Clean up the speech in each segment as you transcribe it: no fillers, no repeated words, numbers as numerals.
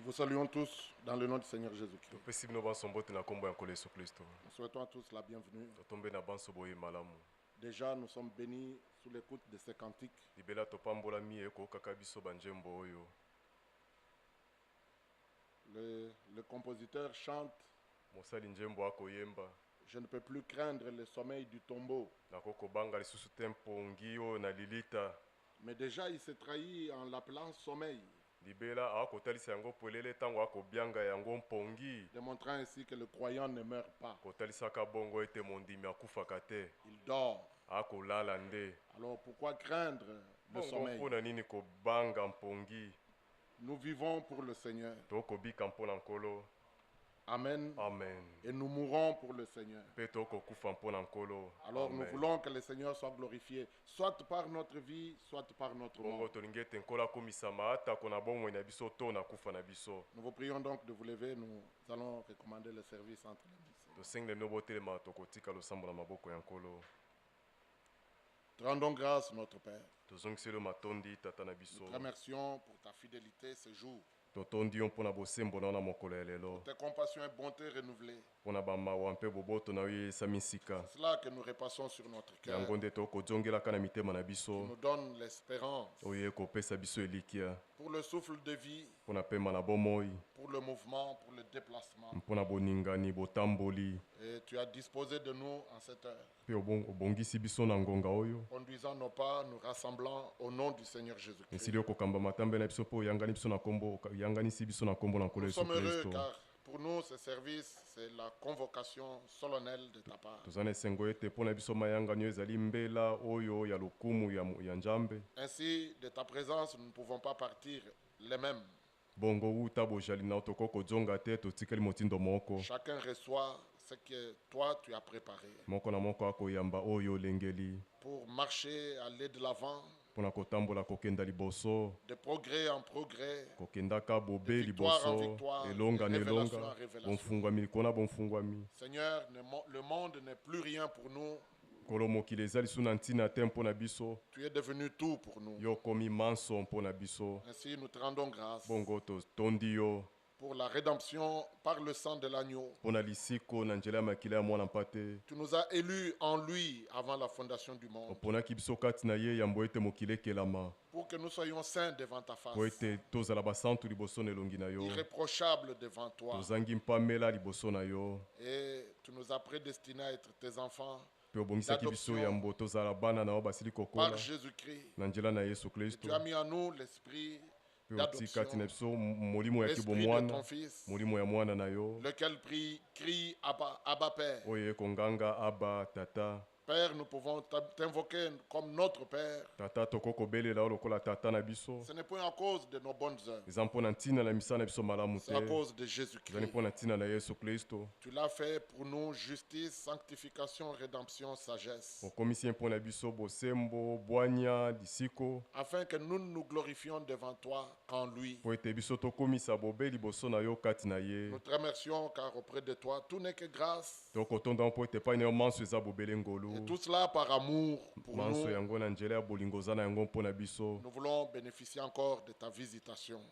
Nous vous saluons tous dans le nom du Seigneur Jésus-Christ. Nous souhaitons à tous la bienvenue. Déjà, nous sommes bénis sous l'écoute de ces cantiques. Le compositeur chante: je ne peux plus craindre le sommeil du tombeau. Mais déjà, il s'est trahi en l'appelant sommeil, démontrant ainsi que le croyant ne meurt pas. Il dort. Alors pourquoi craindre le sommeil? Nous vivons pour le Seigneur. Amen. Amen. Et nous mourrons pour le Seigneur. Alors nous voulons que le Seigneur soit glorifié, soit par notre vie, soit par notre mort. Nous vous prions donc de vous lever. Nous allons recommander le service entre les mains. Rendons grâce, notre Père. Nous te remercions pour ta fidélité ce jour. Pour tes compassions et bontés renouvelées. C'est cela que nous repassons sur notre cœur. Qui nous donne l'espérance. Pour le souffle de vie. Pour le mouvement, pour le déplacement. Et tu as disposé de nous en cette heure. Conduisant nos pas, nous rassemblant au nom du Seigneur Jésus-Christ. Nous sommes heureux car pour nous ce service, c'est la convocation solennelle de ta part. Ainsi, de ta présence, nous ne pouvons pas partir les mêmes. Chacun reçoit ce que toi tu as préparé. Pour marcher, aller de l'avant. De progrès en progrès, de victoire en victoire, de révélation en révélation. Seigneur, le monde n'est plus rien pour nous. Tu es devenu tout pour nous. Ainsi nous te rendons grâce pour la rédemption par le sang de l'agneau. Tu nous as élus en lui avant la fondation du monde. Pour que nous soyons saints devant ta face. Irréprochables devant toi. Et tu nous as prédestinés à être tes enfants d'adoption par Jésus-Christ. Tu as mis en nous l'esprit d'adoption, l'esprit de ton Fils, lequel crie Abba Père. Père, nous pouvons t'invoquer comme notre Père. Ce n'est pas à cause de nos bonnes œuvres. C'est à cause de Jésus-Christ. Tu l'as fait pour nous, justice, sanctification, rédemption, sagesse. Afin que nous nous glorifions devant toi qu'en lui. Nous te remercions car auprès de toi, tout n'est que grâce. Et tout cela par amour pour nous. Nous voulons bénéficier encore de ta visitation.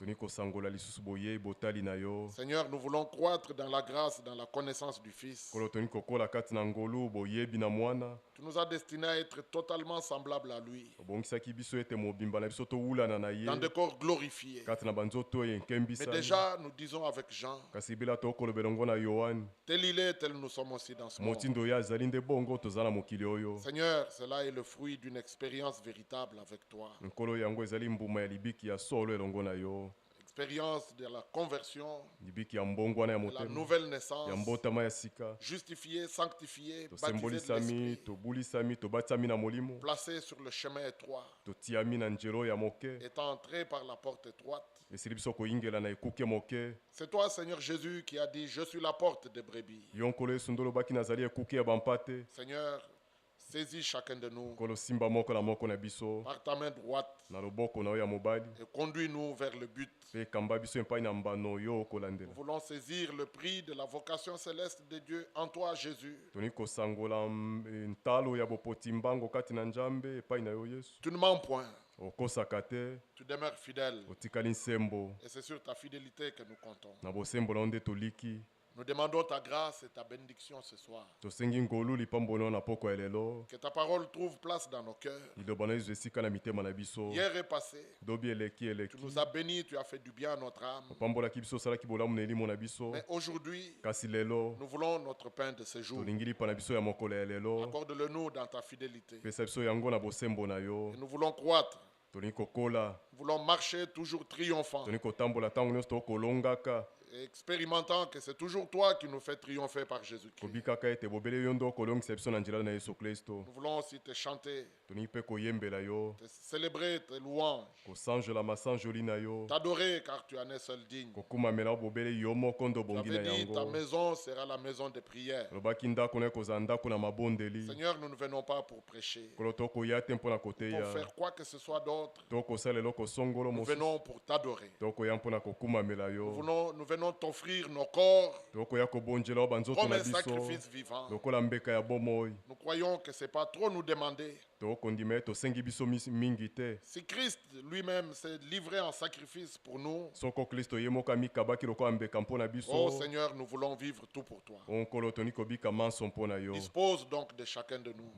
Seigneur, nous voulons croître dans la grâce, dans la connaissance du Fils. Tu nous as destinés à être totalement semblables à lui. Dans des corps glorifiés. Mais déjà, nous disons avec Jean, tel il est, tel nous sommes aussi dans ce monde. Seigneur, cela est le fruit d'une expérience véritable avec toi. Expérience de la conversion, de la nouvelle naissance, justifié, sanctifié, baptisé de l'Esprit, placé sur le chemin étroit, étant entré par la porte étroite. C'est toi, Seigneur Jésus, qui a dit: je suis la porte des brebis. Seigneur, saisis chacun de nous par ta main droite et conduis-nous vers le but. Nous voulons saisir le prix de la vocation céleste de Dieu en toi, Jésus. Tu ne mens point. Tu demeures fidèle. Et c'est sur ta fidélité que nous comptons. Nous demandons ta grâce et ta bénédiction ce soir. Que ta parole trouve place dans nos cœurs. Hier est passé. Tu nous as bénis, tu as fait du bien à notre âme. Mais aujourd'hui, nous voulons notre pain de ce jour. Accorde-le nous dans ta fidélité. Et nous voulons croître. Nous voulons marcher toujours triomphant. Et expérimentant que c'est toujours toi qui nous fais triompher par Jésus-Christ. Nous voulons aussi te chanter, te célébrer tes louanges, t'adorer car tu en es seul digne. Tu avais dit ta maison sera la maison de prière. Seigneur, nous ne venons pas pour prêcher, pour faire quoi que ce soit d'autre. Nous venons pour t'adorer. Nous venons t'offrir nos corps comme un sacrifice vivant. Nous croyons que ce n'est pas trop nous demander. Si Christ lui-même s'est livré en sacrifice pour nous, oh Seigneur, nous voulons vivre tout pour toi. Dispose donc de chacun de nous.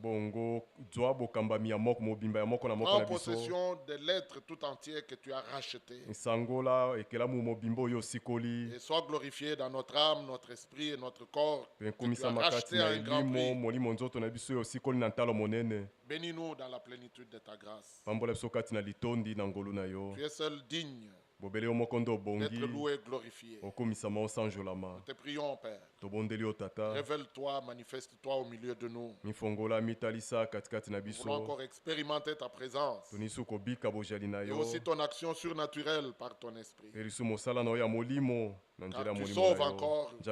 Prends possession de l'être tout entier que tu as racheté. Et sois glorifié dans notre âme, notre esprit et notre corps. Que tu as racheté à un grand prix. Bénis-nous dans la plénitude de ta grâce. Tu es seul digne d'être loué et glorifié. Nous te prions, Père. Révèle-toi, manifeste-toi au milieu de nous. Nous voulons encore expérimenter ta présence et aussi ton action surnaturelle par ton esprit. Car tu sauves encore, tu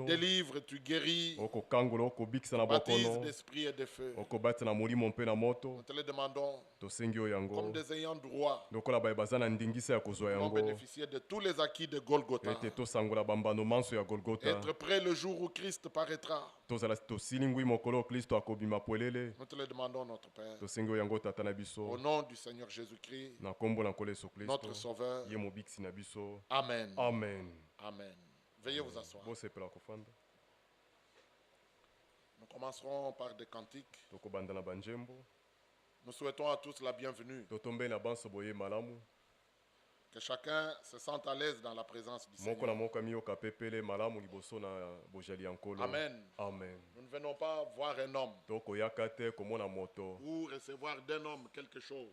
délivres, tu guéris, tu baptises d'esprit et de feu. Nous te le demandons comme des ayants droit. Nous allons bénéficier de tous les acquis de Golgotha. Être prêt le jour où Christ paraîtra. Nous te le demandons, notre Père. Au nom du Seigneur Jésus-Christ, notre Sauveur. Amen. Amen. Amen. Veuillez vous asseoir. Nous commencerons par des cantiques. Nous souhaitons à tous la bienvenue. Que chacun se sente à l'aise dans la présence du Seigneur. Amen. Amen. Nous ne venons pas voir un homme ou recevoir d'un homme quelque chose.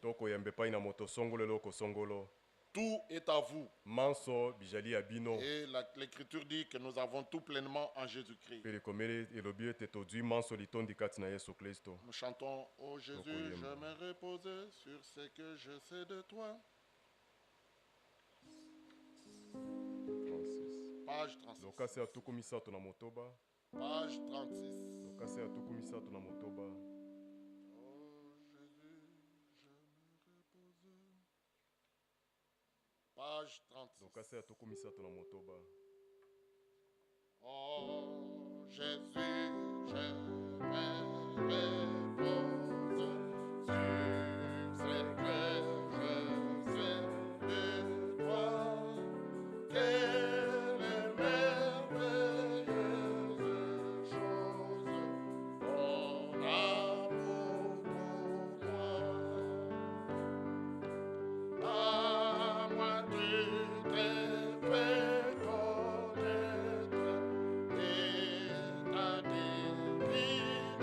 Tout est à vous. Et l'Écriture dit que nous avons tout pleinement en Jésus-Christ. Nous chantons « Oh Jésus, je me repose sur ce que je sais de toi ». Page 36. Page 36. Page 36. Oh Jésus, je me repose sur ce que je sais de toi. Quelle merveilleuse chose ton amour pour moi. À moi tu t'es fait connaître et ta divine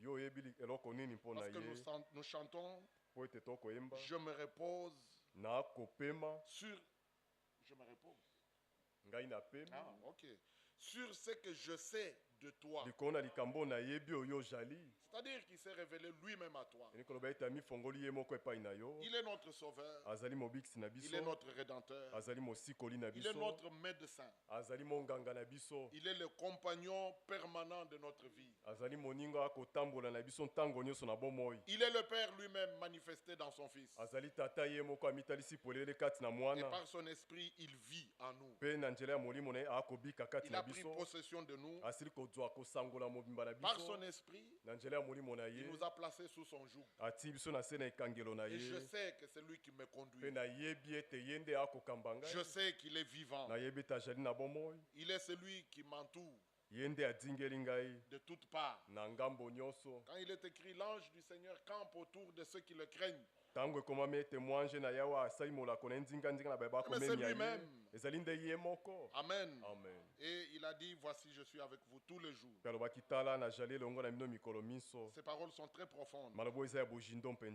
Parce que nous chantons, je me repose sur... Je me repose. Ah, ok. Sur ce que je sais de toi. C'est-à-dire qu'il s'est révélé lui-même à toi. Il est notre sauveur. Il est notre rédempteur. Il est notre médecin. Il est le compagnon permanent de notre vie. Il est le Père lui-même manifesté dans son Fils. Et par son esprit, il vit en nous. Il a pris possession de nous. Par son esprit, il nous a placés sous son joug. Et je sais que c'est lui qui me conduit. Je sais qu'il est vivant. Il est celui qui m'entoure de toutes parts. Quand il est écrit, l'ange du Seigneur campe autour de ceux qui le craignent. Mais c'est lui-même. Amen. Et il a dit, voici je suis avec vous tous les jours. Ces paroles sont très profondes.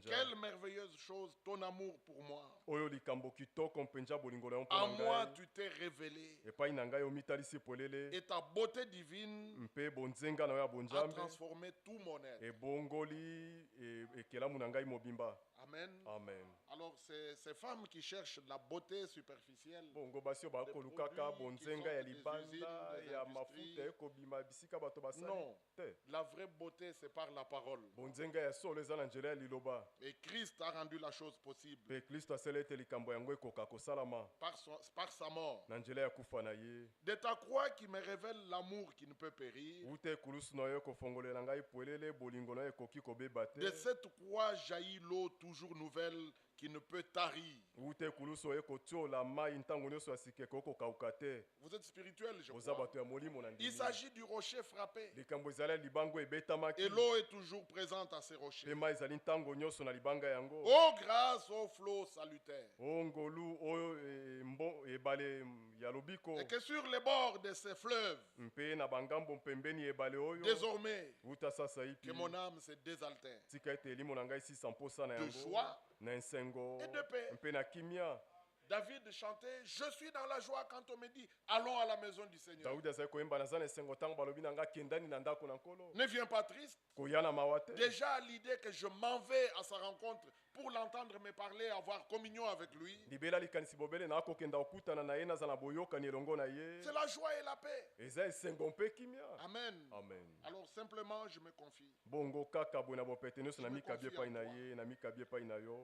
Quelle merveilleuse chose ton amour pour moi. À moi tu t'es révélé. Et ta beauté divine a transformé tout mon être. Amen. Amen. Alors ces femmes qui cherchent la beauté superficielle, des produits qui sortent des usines, des industries. Non, la vraie beauté c'est par la parole. Et Christ a rendu la chose possible par sa mort. De ta croix qui me révèle l'amour qui ne peut périr. De cette croix jaillit l'eau toujours nouvelle qui ne peut tarir. Vous êtes spirituel, je crois. Il s'agit du rocher frappé. Et l'eau est toujours présente à ces rochers. Oh grâce, oh flot salutaire. Et que sur les bords de ces fleuves, désormais, que mon âme se désaltère de joie et de paix. David chantait, je suis dans la joie quand on me dit, allons à la maison du Seigneur. Ne viens pas triste. Déjà l'idée que je m'en vais à sa rencontre pour l'entendre me parler, avoir communion avec lui. C'est la joie et la paix. Amen. Amen. Alors simplement je me confie.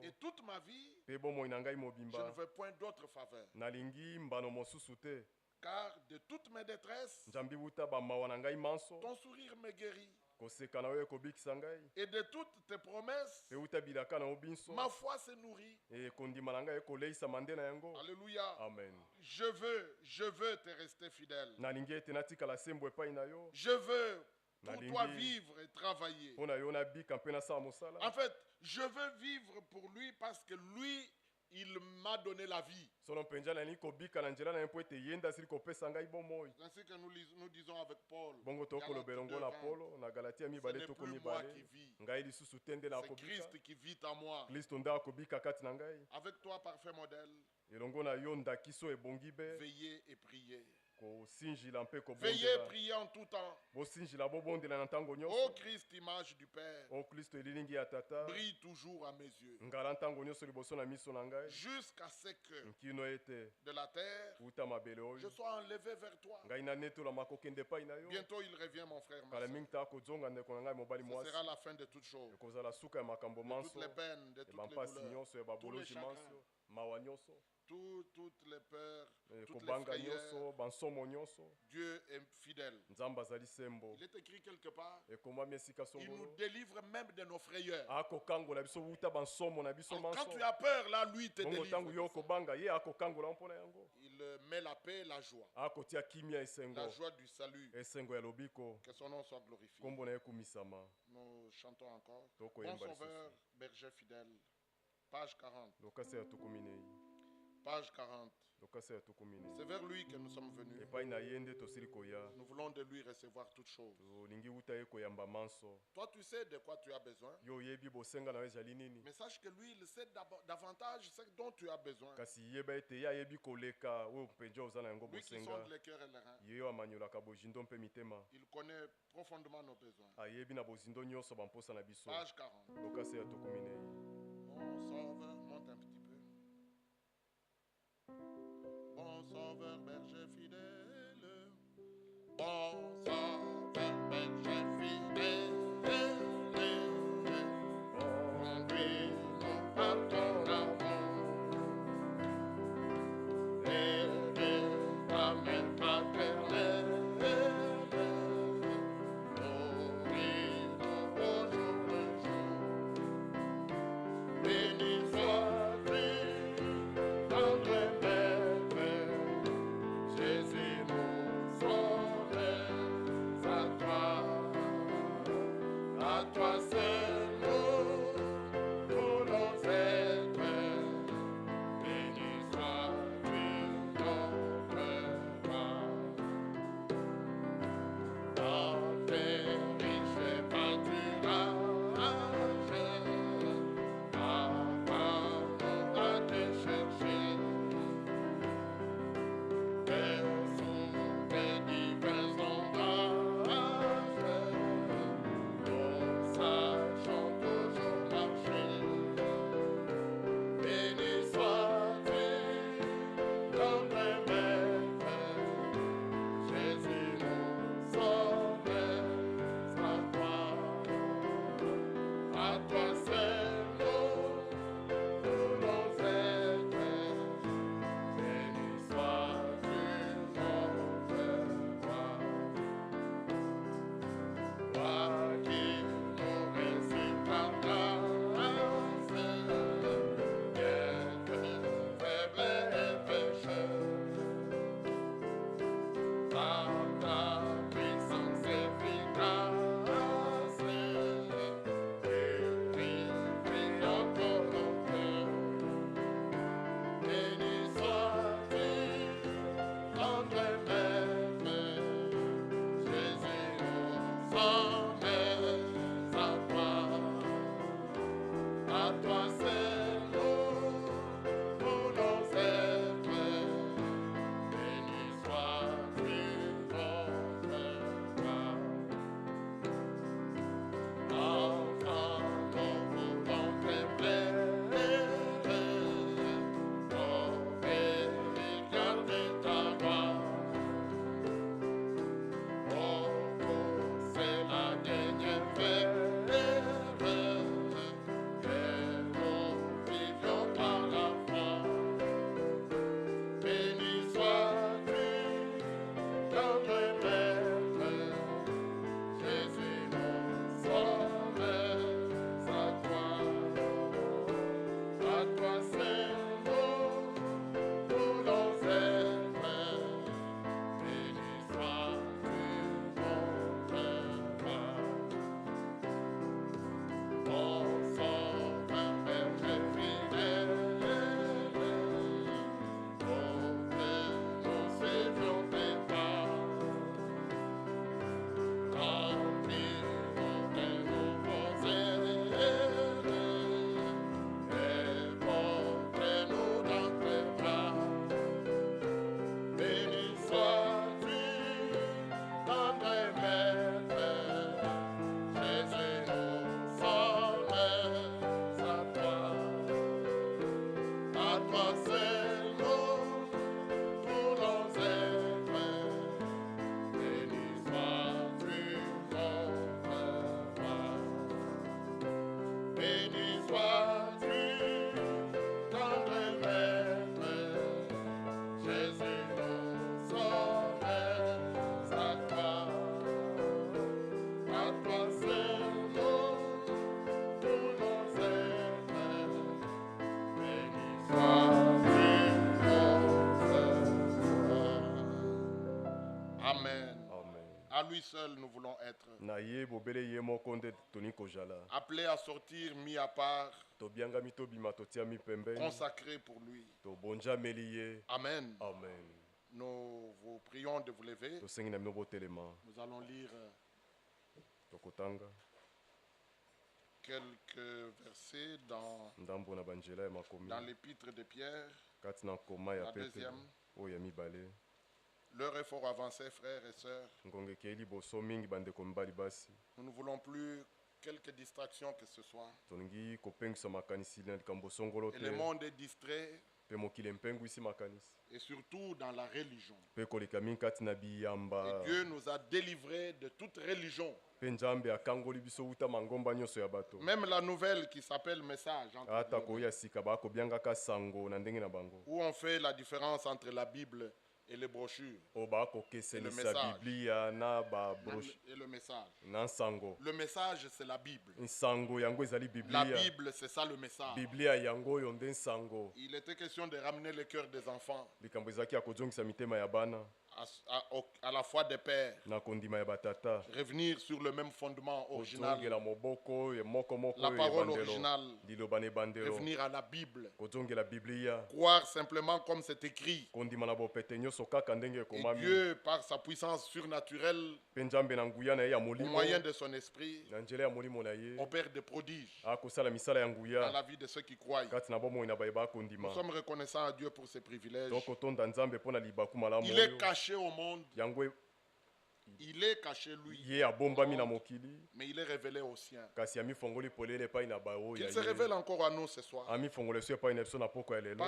Et toute ma vie, je ne veux point d'autre faveur. Car de toutes mes détresses, ton sourire me guérit. Et de toutes tes promesses, ma foi se nourrit. Alléluia. Amen. Je veux te rester fidèle. Je veux pour toi vivre et travailler. En fait, je veux vivre pour lui parce que lui, il m'a donné la vie. C'est ainsi que nous disons avec Paul, ce n'est plus moi qui vis, c'est Christ qui vit en moi. Avec toi, parfait modèle, veillez et priez. Veillez et priez en tout temps. Ô Christ, image du Père, brille toujours à mes yeux. Jusqu'à ce que de la terre, je sois enlevé vers toi. Bientôt il revient, mon frère, ma soeur. Ce sera la fin de toutes choses. De toutes les peines, de toutes les douleurs, tous les chagrins, toutes les peurs, toutes les frayeurs. Dieu est fidèle. Il est écrit quelque part, il nous délivre même de nos frayeurs. Alors, quand tu as peur, là, lui te délivre. Il met la paix et la joie. La joie du salut. Que son nom soit glorifié. Nous chantons encore. Bon sauveur, berger fidèle. Page 40. Page 40. C'est vers lui que nous sommes venus. Nous voulons de lui recevoir toutes choses. Toi, tu sais de quoi tu as besoin. Mais sache que lui, il sait davantage ce dont tu as besoin. Lui qui sonde les cœurs et les reins. Il connaît profondément nos besoins. Page 40. Mon sauveur, monte un petit peu. Bon sauveur, berger fidèle. Bon sauveur, berger fidèle. Conduis-nous par ton amour. Et de ta main paternelle. Nourris-nous au jour le jour. Béni sois-tu. Jésus nous sauve, à toi seul nous voulons être. Béni sois-tu notre roi. Dans tes riches pâturages, apprends-nous à te chercher. lui seul nous voulons être. Appelés à sortir, mis à part, consacrés pour lui. Amen. Amen. Nous vous prions de vous lever. Nous allons lire quelques versets dans l'épître de Pierre, la deuxième. L'heure est fort avancée, frères et sœurs. Nous ne voulons plus quelques distractions que ce soit. Et le monde est distrait. Et surtout dans la religion. Et Dieu nous a délivrés de toute religion. Même la nouvelle qui s'appelle message, où on fait la différence entre la Bible et les brochures. Et le message. Et le message. Le message, c'est la Bible. La Bible, c'est ça le message. Il était question de ramener le cœur des enfants à la foi des pères. Revenir sur le même fondement original. La parole originale. Revenir à la Bible. Croire simplement comme c'est écrit. Et Dieu, par sa puissance surnaturelle, au moyen de son esprit, opère des prodiges dans la vie de ceux qui croient. Nous sommes reconnaissants à Dieu pour ses privilèges. Il est caché au monde. Il est caché lui. Mais il est révélé aux siens. Qu'il se révèle encore à nous ce soir. Par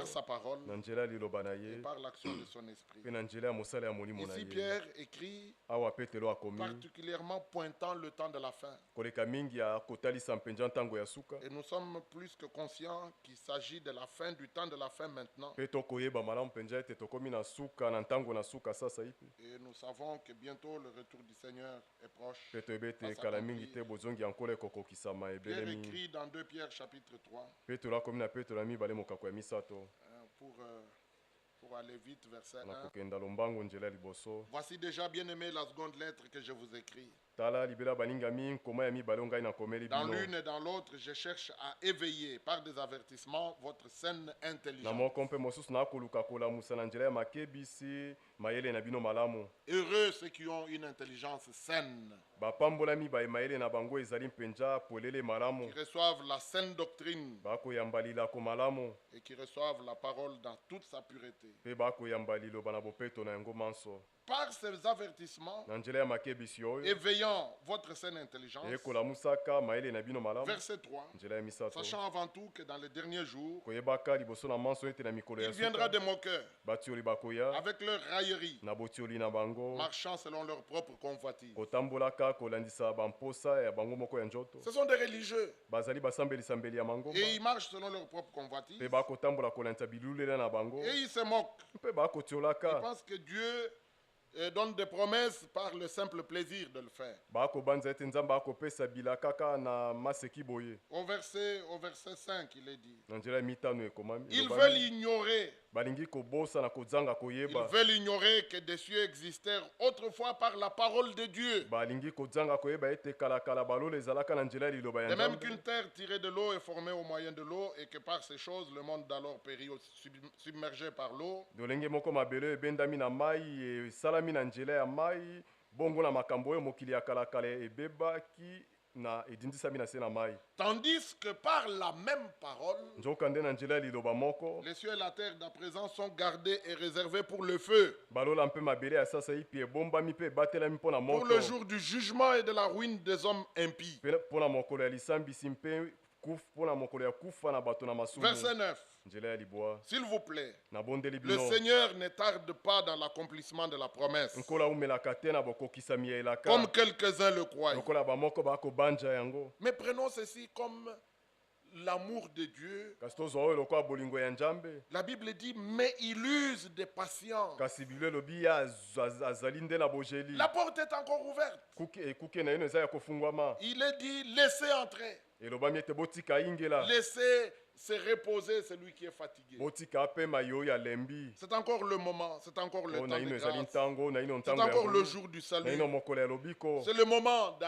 sa parole et par l'action de son esprit. Ici Pierre écrit particulièrement pointant le temps de la fin. Et nous sommes plus que conscients qu'il s'agit de la fin, du temps de la fin maintenant. Et nous savons que bientôt le retour du Seigneur est proche. Pierre écrit dans 2 Pierre chapitre 3. Pour aller vite, verset 1. Voici déjà, bien aimé, la seconde lettre que je vous écris. Dans l'une et dans l'autre, je cherche à éveiller par des avertissements votre saine intelligence. Heureux ceux qui ont une intelligence saine, qui reçoivent la saine doctrine et qui reçoivent la parole dans toute sa pureté. Par ces avertissements, éveillant votre saine intelligence. Verset 3. Sachant avant tout que dans les derniers jours, il viendra des moqueurs avec leur raillerie, marchant selon leur propre convoitise. Ce sont des religieux. Et ils marchent selon leur propre convoitise. Et ils se moquent. Ils pensent que Dieu donne des promesses par le simple plaisir de le faire. Au verset 5, il est dit. Ils veulent ignorer. Ils veulent ignorer que des cieux existèrent autrefois par la parole de Dieu. De même qu'une terre tirée de l'eau est formée au moyen de l'eau et que par ces choses le monde d'alors périt submergé par l'eau. Tandis que par la même parole, les cieux et la terre d'à présent sont gardés et réservés pour le feu, pour le jour du jugement et de la ruine des hommes impies. Verset 9. S'il vous plaît, le Seigneur ne tarde pas dans l'accomplissement de la promesse, comme quelques-uns le croient. Mais prenons ceci comme l'amour de Dieu. La Bible dit, mais il use de patience. La porte est encore ouverte. Il est dit, laissez entrer. Laissez se reposer celui qui est fatigué. C'est encore le moment, c'est encore le temps de grâce. C'est encore le jour du salut. C'est le moment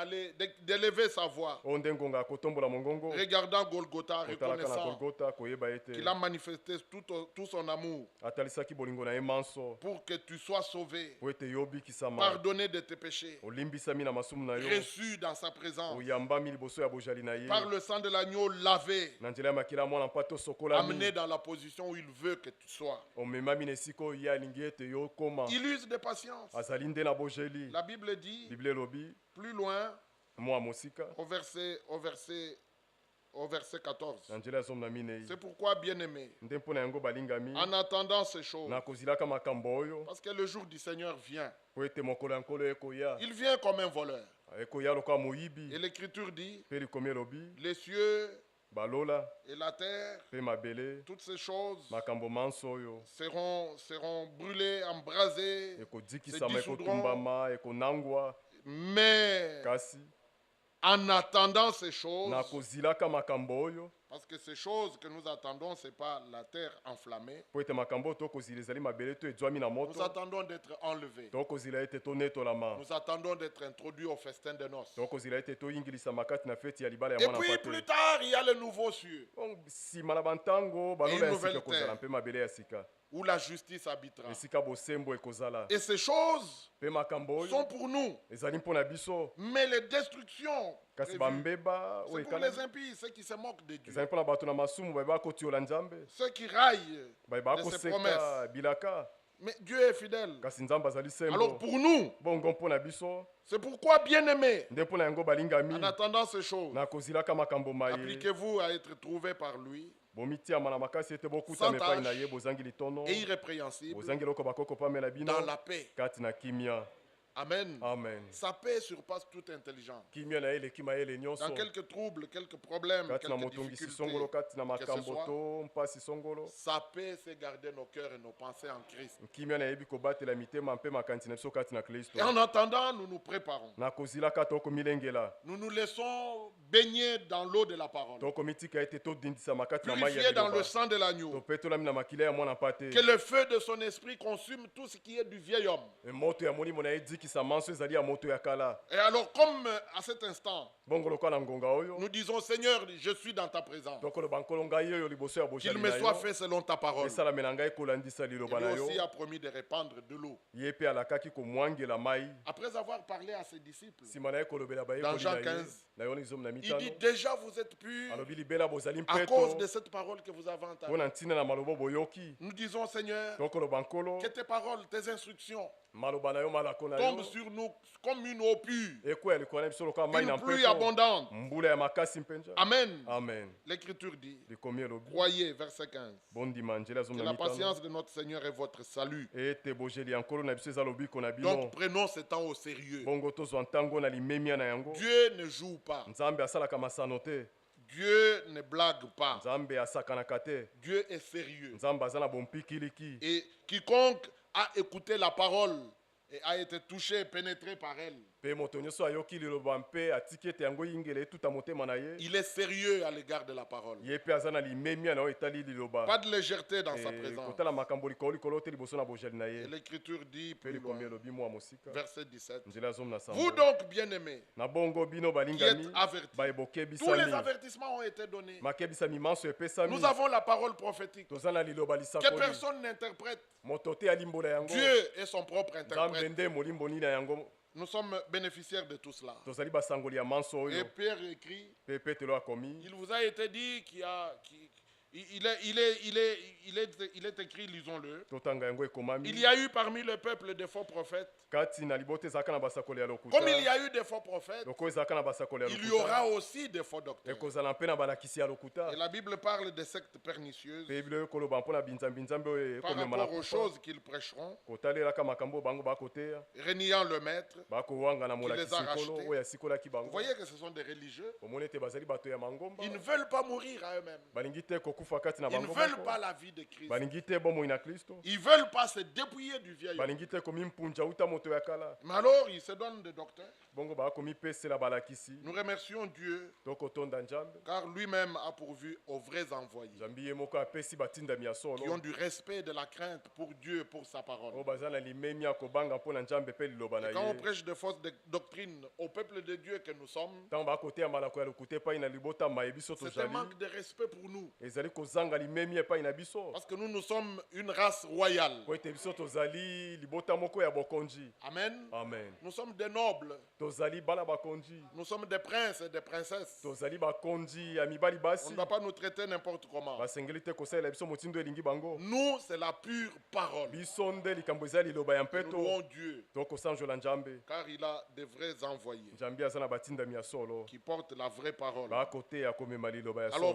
d'élever sa voix. Regardant Golgotha, reconnaissant qu'il a manifesté tout son amour pour que tu sois sauvé, pardonné de tes péchés, reçu dans sa présence, par le sang de l'agneau lavé, amené dans la position où il veut que tu sois. Il use de patience. La Bible dit, plus loin, au verset 14. C'est pourquoi, bien-aimé, en attendant ces choses, parce que le jour du Seigneur vient, il vient comme un voleur. Et l'Écriture dit, les cieux et la terre, toutes ces choses seront brûlées, embrasées, se dissoudront. Mais en attendant ces choses, parce que ces choses que nous attendons, ce n'est pas la terre enflammée. Nous attendons d'être enlevés. Nous attendons d'être introduits au festin de noces. Et puis plus tard, il y a le nouveau cieux. Et une nouvelle terre où la justice habitera. Et ces choses sont pour nous. Mais les destructions, c'est pour les impies, ceux qui se moquent de Dieu, ceux qui raillent de ses promesses. Mais Dieu est fidèle. Alors pour nous, c'est pourquoi, bien-aimés, en attendant ces choses, appliquez-vous à être trouvés par lui, sans tâche et irrépréhensible, dans la paix. Amen. Amen. Sa paix surpasse toute intelligence. Dans quelques troubles, quelques problèmes, quelques difficultés, que ce soit, sa paix c'est garder nos cœurs et nos pensées en Christ. Et en attendant, nous nous préparons. Nous nous laissons baigner dans l'eau de la parole. Purifier dans le sang de l'agneau. Que le feu de son esprit consume tout ce qui est du vieil homme. Et alors, comme à cet instant, nous disons, Seigneur, je suis dans ta présence. Qu'il me soit fait selon ta parole. Et lui aussi a promis de répandre de l'eau. Après avoir parlé à ses disciples, dans Jean 15, il dit, déjà vous êtes purs à cause de cette parole que vous avez entendue. Nous disons, Seigneur, que tes paroles, tes instructions tombent sur nous comme une eau pure, une pluie abondante. Amen. Amen. L'Écriture dit, croyez, verset 15, que la patience de notre Seigneur est votre salut. Donc prenons ce temps au sérieux. Dieu ne joue pas. Dieu ne blague pas. Dieu est sérieux. Et quiconque a écouté la parole et a été touché, pénétré par elle, il est sérieux à l'égard de la parole. Pas de légèreté dans sa présence. Et l'Écriture dit, plus loin, verset 17, vous donc, bien-aimés, qui êtes avertis, tous les avertissements ont été donnés. Nous avons la parole prophétique que personne n'interprète. Dieu est son propre interprète. Nous sommes bénéficiaires de tout cela. Et Pierre écrit, il vous a été dit qu'il est écrit, lisons-le. Il y a eu parmi le peuple des faux prophètes. Comme il y a eu des faux prophètes, il y aura aussi des faux docteurs. Et la Bible parle des sectes pernicieuses par rapport aux choses qu'ils prêcheront, reniant le maître qui les a rachetés. Vous voyez que ce sont des religieux. Ils ne veulent pas mourir à eux-mêmes. Ils ne veulent pas la vie de Christ. Ils ne veulent pas se dépouiller du vieil homme. Mais alors, ils se donnent des docteurs. Nous remercions Dieu car lui-même a pourvu aux vrais envoyés qui ont du respect et de la crainte pour Dieu et pour sa parole. Et quand on prêche de fausses doctrines au peuple de Dieu que nous sommes, c'est un manque de respect pour nous. Parce que nous sommes une race royale. Amen. Amen. Nous sommes des nobles. Nous sommes des princes et des princesses. On ne doit pas nous traiter n'importe comment. Nous, c'est la pure parole. Nous louons Dieu. Car il a des vrais envoyés qui portent la vraie parole. Alors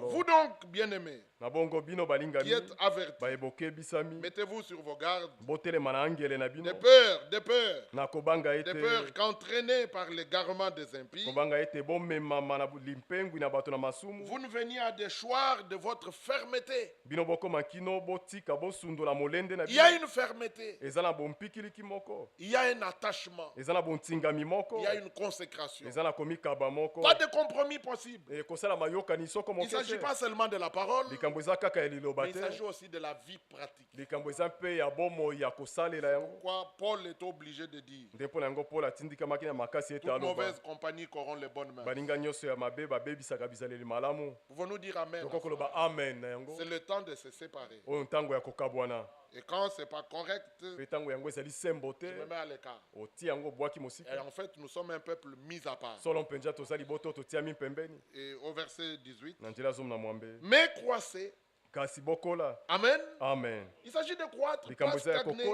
vous donc, bien-aimés, qui êtes avertis, mettez-vous sur vos gardes. Des peurs qu'entraînés par l'égarement des impies, vous ne veniez à déchoir de votre fermeté. Il y a une fermeté. Il y a un attachement. Il y a une consécration. Pas de compromis possible. Il ne s'agit pas seulement de la parole, mais il s'agit aussi de la vie pratique. Pourquoi Paul est obligé de dire toute mauvaise compagnie corrompt les bonnes mains. Pouvons-nous dire amen? C'est le temps de se séparer. Et quand ce n'est pas correct, je me mets à l'écart. Et en fait, nous sommes un peuple mis à part. Et au verset 18, mais croissez. Amen. Amen. Il s'agit de croître, pas stagner.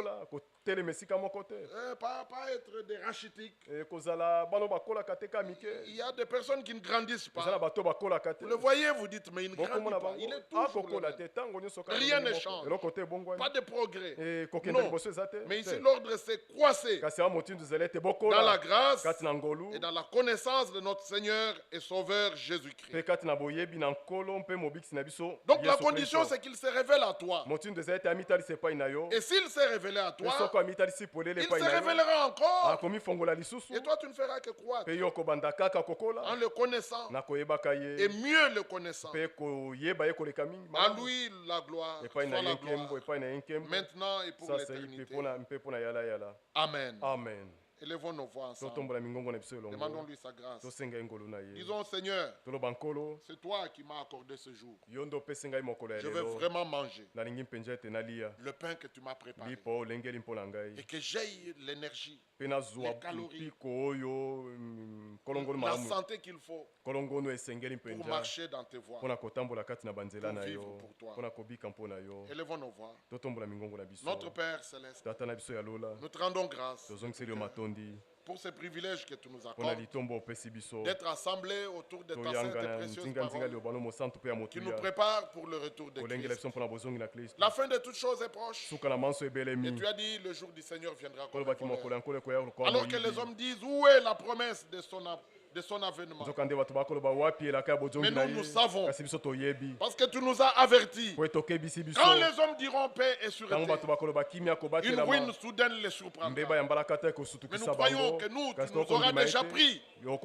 Pas être des rachitiques. Il y a des personnes qui ne grandissent pas. Vous le voyez, vous dites, mais il ne grandit pas. Il est toujours là. Rien ne change. Pas de progrès. Non. Mais ici, l'ordre, c'est croisser dans la grâce et dans la connaissance de notre Seigneur et Sauveur Jésus-Christ. Donc la condition, c'est qu'il se révèle à toi. Et s'il s'est révélé à toi, il se révélera encore. Et toi, tu ne feras que croître en le connaissant et mieux le connaissant. À lui la gloire, maintenant et pour l'éternité. Amen. Amen. Élevons nos voix ensemble. Demandons-lui sa grâce. Disons, Seigneur, c'est toi qui m'as accordé ce jour. Je veux vraiment manger le pain que tu m'as préparé et que j'aie l'énergie, les calories, la santé qu'il faut pour marcher dans tes voies, pour vivre pour toi. Élevons nos voix. Notre Père Céleste, nous te rendons grâce pour ce privilège que tu nous accordes d'être assemblés autour de ta sainte et précieuse parole qui nous prépare pour le retour de Christ. La fin de toutes choses est proche. Et tu as dit, le jour du Seigneur viendra comme un voleur. Alors que les hommes disent, où est la promesse de son avènement? Mais nous savons, parce que tu nous as avertis, quand les hommes diront paix et sûreté, une ruine soudaine les surprendra. Mais nous croyons que tu nous auras déjà pris en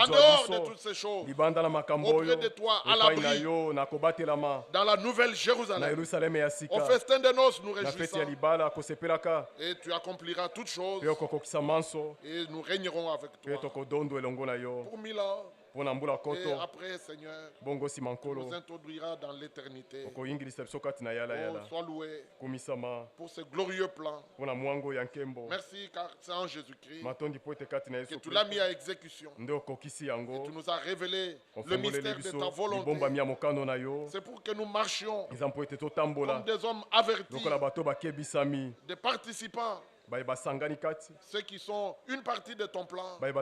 dehors de toutes ces choses, auprès de toi, à l'abri, dans la nouvelle Jérusalem. Au festin de noces, nous réjouissons. Et tu accompliras toutes choses. Et nous régnerons avec toi pour 1000 ans. Et après, Seigneur, tu nous introduiras dans l'éternité. Oh, sois loué pour ce glorieux plan. Merci car c'est en Jésus-Christ que tu l'as mis à exécution. Et tu nous as révélé le mystère de ta volonté. C'est pour que nous marchions comme des hommes avertis, des participants ceux qui sont une partie de ton plan, les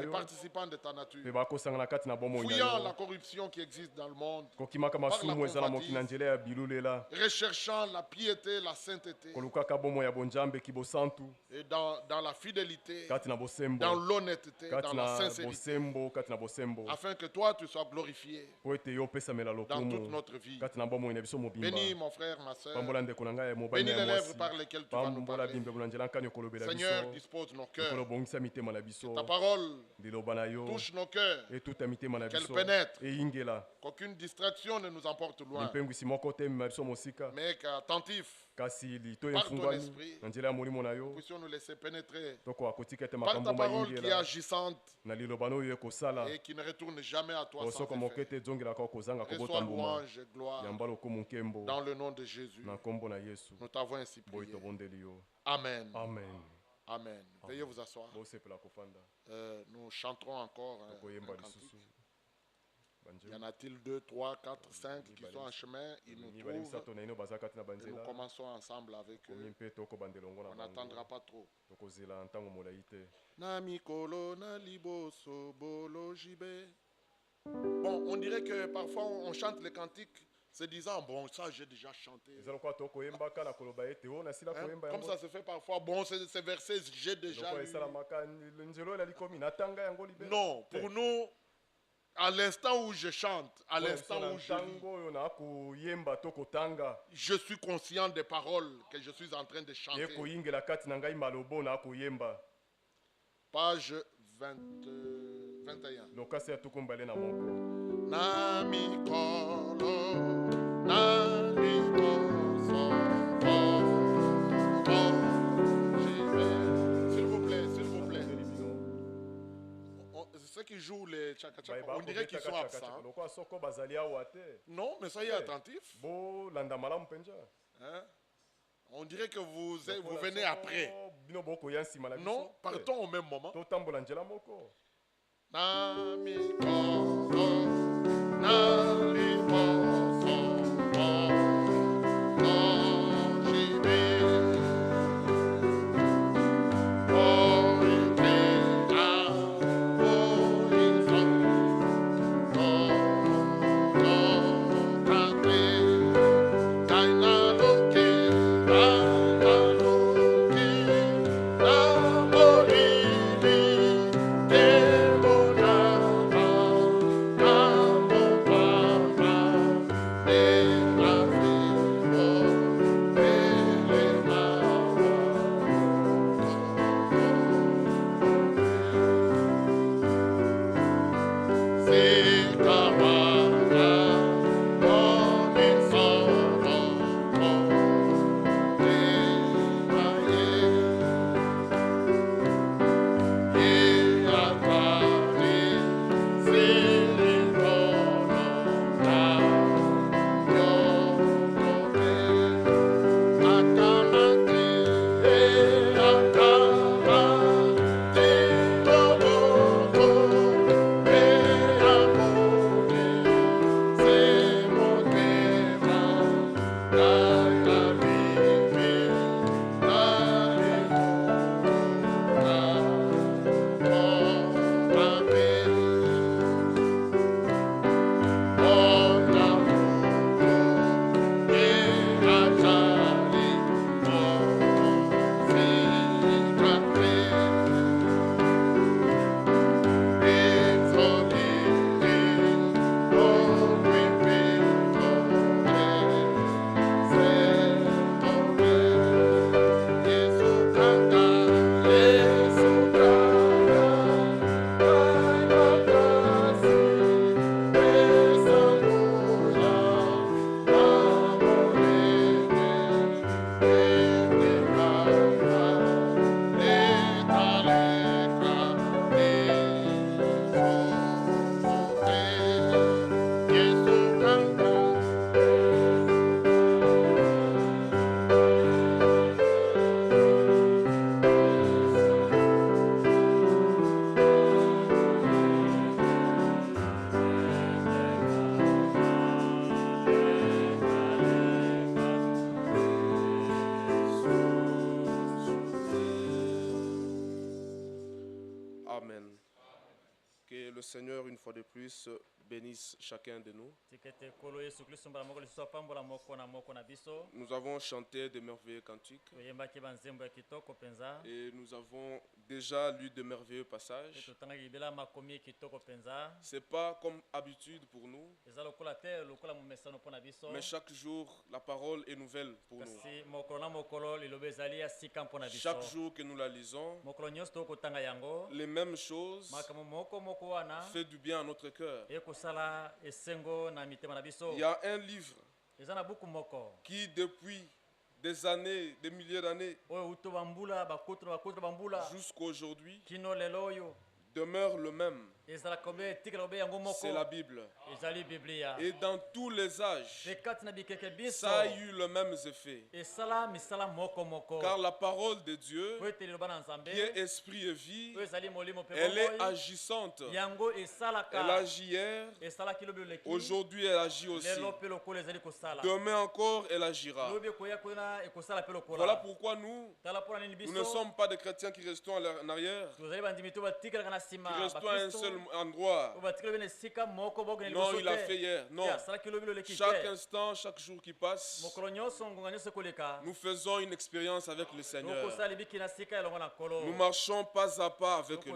participants de ta nature, fuyant la corruption qui existe dans le monde, par la convoitise, recherchant la piété, la sainteté, et dans la fidélité, dans l'honnêteté, dans la sincérité, afin que toi tu sois glorifié dans toute notre vie. Bénis mon frère, ma soeur, bénis les lèvres par lesquelles tu vas nous parler. Seigneur, dispose nos cœurs, que ta parole touche nos cœurs, qu'elle pénètre, qu'aucune distraction ne nous emporte loin, mais qu'attentif par ton esprit, nous puissions nous laisser pénétrer par ta parole qui est agissante et qui ne retourne jamais à toi sans effet. Reçois louange et gloire dans le nom de Jésus. Nous t'avons ainsi prié. Amen. Amen. Amen. Veuillez vous asseoir. Nous chanterons encore un cantique. Y en a-t-il 2, 3, 4, 5 qui sont en chemin? Ils nous trouvent. Et nous commençons ensemble avec eux. On n'attendra pas trop. Bon, on dirait que parfois on chante les cantiques se disant, bon, ça j'ai déjà chanté. Comme ça se fait parfois, bon, ces versets j'ai déjà lu. Non, pour nous, à l'instant où je chante, à l'instant où je lis, je suis conscient des paroles que je suis en train de chanter. Page 21. S'il vous plaît. Ceux qui jouent les tchaka-tchaka, on dirait qu'ils sont absents. Non, mais soyez attentifs. Hein? On dirait que vous venez après. Non, partons au même moment. le Seigneur, une fois de plus, bénisse chacun de nous. Nous avons chanté de merveilleux cantiques. Et nous avons déjà lu de merveilleux passages. Ce n'est pas comme habitude pour nous. Mais chaque jour, la parole est nouvelle pour nous. Chaque jour que nous la lisons, les mêmes choses fait du bien à notre cœur. Il y a un livre qui depuis des années, des milliers d'années, jusqu'à aujourd'hui, demeure le même. C'est la Bible. Et dans tous les âges, ça a eu le même effet. Car la parole de Dieu, qui est esprit et vie, elle est agissante. Elle agit hier, aujourd'hui elle agit aussi. Demain encore elle agira. Voilà pourquoi nous ne sommes pas des chrétiens qui restons en arrière, qui restons à un seul endroit. Non, il a fait hier. Non. Chaque instant, chaque jour qui passe, nous faisons une expérience avec le Seigneur. Nous marchons pas à pas avec lui.